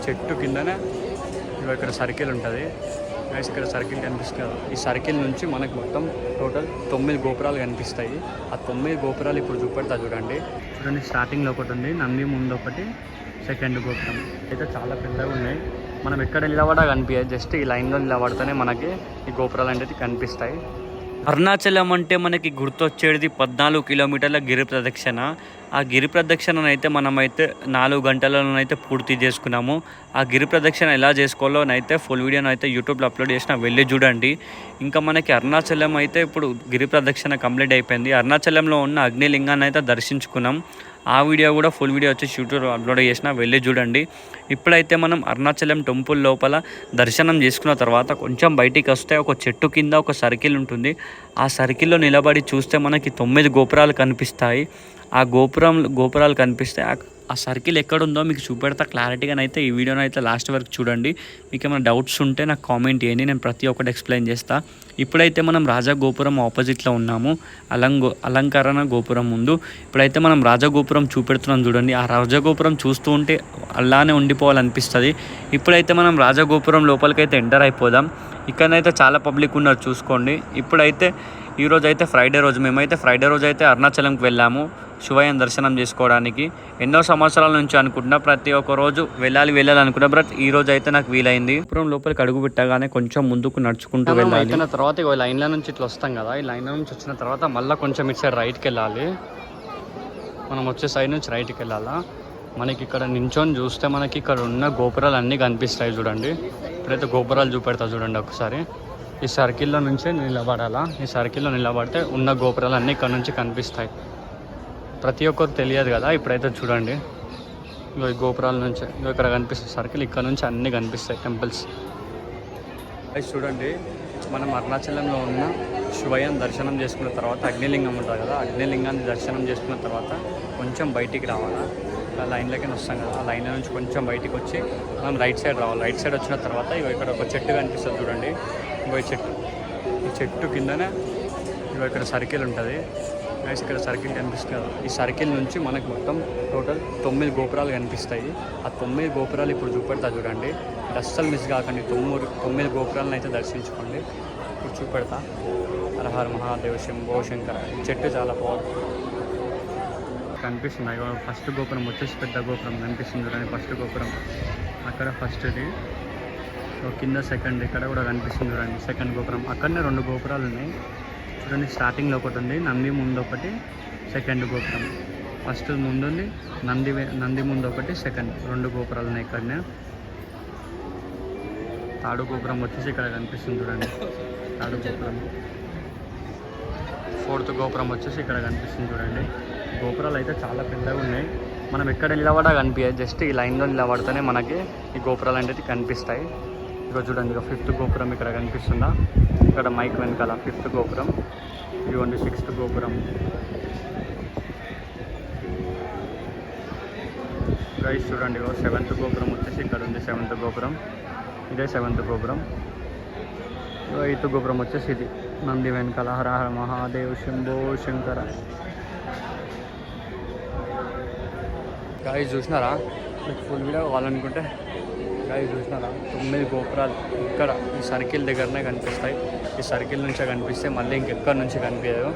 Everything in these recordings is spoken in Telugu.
చెట్టు కిందనే ఇక్కడ సర్కిల్ ఉంటుంది గైస్. ఇక్కడ సర్కిల్ కనిపిస్తుంది. ఈ సర్కిల్ నుంచి మనకు మొత్తం టోటల్ 9 గోపురాలు కనిపిస్తాయి. ఆ 9 గోపురాలు ఇప్పుడు చూపెడతా చూడండి. స్టార్టింగ్లో ఒకటి ఉంది, నంది ముందు ఒకటి, సెకండ్ గోపురం అయితే చాలా పెద్దగా ఉన్నాయి. మనం ఎక్కడ నిలబడా కనిపించదు, జస్ట్ ఈ లైన్లో నిలబడితేనే మనకి ఈ గోపురాలు అనేది కనిపిస్తాయి. అరుణాచలం అంటే మనకి గుర్తొచ్చేది 14 కిలోమీటర్ల గిరి ప్రదక్షిణ. ఆ గిరి ప్రదక్షిణను అయితే మనమైతే 4 గంటలలోనైతే పూర్తి చేసుకున్నాము. ఆ గిరి ప్రదక్షిణ ఎలా చేసుకోవాలోనైతే ఫుల్ వీడియోని అయితే యూట్యూబ్లో అప్లోడ్ చేసిన, వెళ్ళి చూడండి. ఇంకా మనకి అరుణాచలం అయితే ఇప్పుడు గిరి ప్రదక్షిణ కంప్లీట్ అయిపోయింది. అరుణాచలంలో ఉన్న అగ్నిలింగాన్ని అయితే దర్శించుకున్నాం. ఆ వీడియో కూడా ఫుల్ వీడియో వచ్చి యూట్యూబ్లో అప్లోడ్ చేసిన, వెళ్ళి చూడండి. ఇప్పుడైతే మనం అరుణాచలం టెంపుల్ లోపల దర్శనం చేసుకున్న తర్వాత కొంచెం బయటికి వస్తే ఒక చెట్టు కింద ఒక సర్కిల్ ఉంటుంది. ఆ సర్కిల్లో నిలబడి చూస్తే మనకి 9 గోపురాలు కనిపిస్తాయి. ఆ గోపురాలు కనిపిస్తే ఆ సర్కిల్ ఎక్కడుందో మీకు చూపెడతా క్లారిటీగానైతే. ఈ వీడియోని అయితే లాస్ట్ వరకు చూడండి. మీకు ఏమైనా డౌట్స్ ఉంటే నాకు కామెంట్ చేయండి, నేను ప్రతి ఒక్కటి ఎక్స్ప్లెయిన్ చేస్తా. ఇప్పుడైతే మనం రాజగోపురం ఆపోజిట్లో ఉన్నాము, అలంకరణ గోపురం ముందు. ఇప్పుడైతే మనం రాజగోపురం చూపెడుతున్నాం చూడండి. ఆ రాజగోపురం చూస్తూ ఉంటే అలానే ఉండిపోవాలనిపిస్తుంది. ఇప్పుడైతే మనం రాజగోపురం లోపలికైతే ఎంటర్ అయిపోదాం. ఇక్కడనైతే చాలా పబ్లిక్ ఉన్నారు చూసుకోండి. ఇప్పుడైతే ఈరోజు అయితే ఫ్రైడే రోజు, మేమైతే ఫ్రైడే రోజు అయితే అరుణాచలంకి వెళ్ళాము శివయ్యని దర్శనం చేసుకోవడానికి. ఎన్నో సంవత్సరాల నుంచి అనుకుంటున్నా, ప్రతి ఒక్క రోజు వెళ్ళాలి అనుకున్నా, బట్ ఈ రోజు అయితే నాకు వీలైంది. పురం లోపలికి అడుగు పెట్టగానే కొంచెం ముందుకు నడుచుకుంటూ వెళ్ళాలి. అయిన తర్వాత ఈ లైన్ల నుంచి ఇట్లా వస్తాం కదా, ఈ లైన్ల నుంచి వచ్చిన తర్వాత మళ్ళీ కొంచెం ఇటు సైడ్ రైట్కి వెళ్ళాలి. మనం వచ్చే సైడ్ నుంచి రైట్కి వెళ్ళాలా. మనకి ఇక్కడ నించొని చూస్తే మనకి ఇక్కడ ఉన్న గోపురాలు అన్నీ కనిపిస్తాయి చూడండి. ఇప్పుడైతే గోపురాలు చూపెడతా చూడండి ఒకసారి. ఈ సర్కిల్లో నుంచే నిలబడాలా. ఈ సర్కిల్లో నిలబడితే ఉన్న గోపురాలు అన్నీ ఇక్కడ నుంచి కనిపిస్తాయి. ప్రతి ఒక్కరు తెలియదు కదా. ఇప్పుడైతే చూడండి, ఈ గోపురాల నుంచి ఇక్కడ కనిపిస్తుంది సర్కిల్, ఇక్కడ నుంచి అన్నీ కనిపిస్తాయి టెంపుల్స్. అది చూడండి, మనం అరుణాచలంలో ఉన్న శివయ్యని దర్శనం చేసుకున్న తర్వాత అగ్నిలింగం ఉంటుంది కదా, అగ్నిలింగాన్ని దర్శనం చేసుకున్న తర్వాత కొంచెం బయటికి రావాలా. ఆ లైన్లోకి వస్తాం కదా, ఆ లైన్ల నుంచి కొంచెం బయటికి వచ్చి మనం రైట్ సైడ్ రావాలి. రైట్ సైడ్ వచ్చిన తర్వాత ఇక్కడ ఒక చెట్టు కనిపిస్తుంది చూడండి. ఈ చెట్టు కిందనే ఇక్కడ సర్కిల్ ఉంటుంది. ఇక్కడ సర్కిల్ కనిపిస్తుంది. ఈ సర్కిల్ నుంచి మనకు మొత్తం టోటల్ 9 గోపురాలు కనిపిస్తాయి. ఆ 9 గోపురాలు ఇప్పుడు చూపెడతా చూడండి. అస్సలు మిస్ కాకండి. 9 గోపురాలను అయితే దర్శించుకోండి. ఇప్పుడు చూపెడతా. హర హర మహాదేవ్ శంభో శంకర. ఈ చెట్టు చాలా బాగుంది కనిపిస్తుంది. ఫస్ట్ గోపురం వచ్చేసి పెద్ద గోపురం కనిపిస్తుంది చూడండి. ఫస్ట్ గోపురం అక్కడ ఫస్ట్ది, కింద సెకండ్ ఇక్కడ కూడా కనిపిస్తుంది చూడండి. సెకండ్ గోపురం అక్కడనే 2 గోపురాలు ఉన్నాయి చూడండి. స్టార్టింగ్లో ఒకటి ఉంది, నంది ముందు ఒకటి, సెకండ్ గోపురం. ఫస్ట్ ముందు ఉంది, నంది ముందు ఒకటి, సెకండ్ 2 గోపురాలు ఉన్నాయి ఇక్కడనే. థర్డ్ గోపురం వచ్చేసి ఇక్కడ కనిపిస్తుంది చూడండి. థర్డ్ గోపురం. ఫోర్త్ గోపురం వచ్చేసి ఇక్కడ కనిపిస్తుంది చూడండి. గోపురాలు అయితే చాలా పెద్దగా ఉన్నాయి. మనం ఎక్కడ నిలబడా కనిపించదు, జస్ట్ ఈ లైన్లో నిలబడితేనే మనకి ఈ గోపురాలు అనేది కనిపిస్తాయి. ఇక్కడ చూడండి, ఇక 5th గోపురం ఇక్కడ కనిపిస్తుందా, ఇక్కడ మైక్ వెనకాల 5th గోపురం. ఇదిగోండి 6th గోపురం. గైస్ చూడండి, 7th గోపురం వచ్చేసి ఇక్కడ ఉంది. 7th గోపురం ఇదే 7th గోపురం. 8th గోపురం వచ్చేసి ఇది నంది వెనకాల. హర హర మహాదేవ్ శంభో శంకర. గాయస్ చూసినారా, మీకు ఫుల్ వీడియో కావాలనుకుంటే గాయస్ చూసినారా, 9 గోపురాలు ఇక్కడ ఈ సర్కిల్ దగ్గరనే కనిపిస్తాయి. ఈ సర్కిల్ నుంచే కనిపిస్తే మళ్ళీ ఇంకెక్కడి నుంచి కనిపించదు.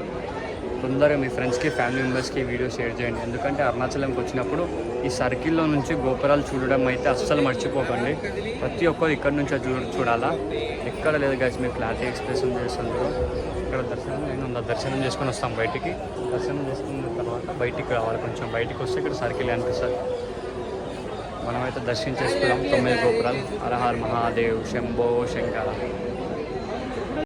తొందరగా మీ ఫ్రెండ్స్కి, ఫ్యామిలీ మెంబర్స్కి వీడియో షేర్ చేయండి. ఎందుకంటే అరుణాచలంకి వచ్చినప్పుడు ఈ సర్కిల్లో నుంచి గోపురాలు చూడడం అయితే అస్సలు మర్చిపోకండి. ప్రతి ఒక్కరు ఇక్కడ నుంచి చూడాలా. ఎక్కడ లేదు గాయస్, మీకు క్లారిటీ ఎక్స్ప్రెషన్ చేస్తున్నారు. ఇక్కడ దర్శనం చేసుకొని వస్తాం బయటికి. దర్శనం చేసుకున్న తర్వాత బయటికి రావాలి. కొంచెం బయటికి వస్తే ఇక్కడ సర్కిల్ కనిపిస్తుంది. మనమైతే దర్శనం చేసుకున్నాం 9 గోపురాలు. హర హర మహాదేవ్ శంభో శంకర.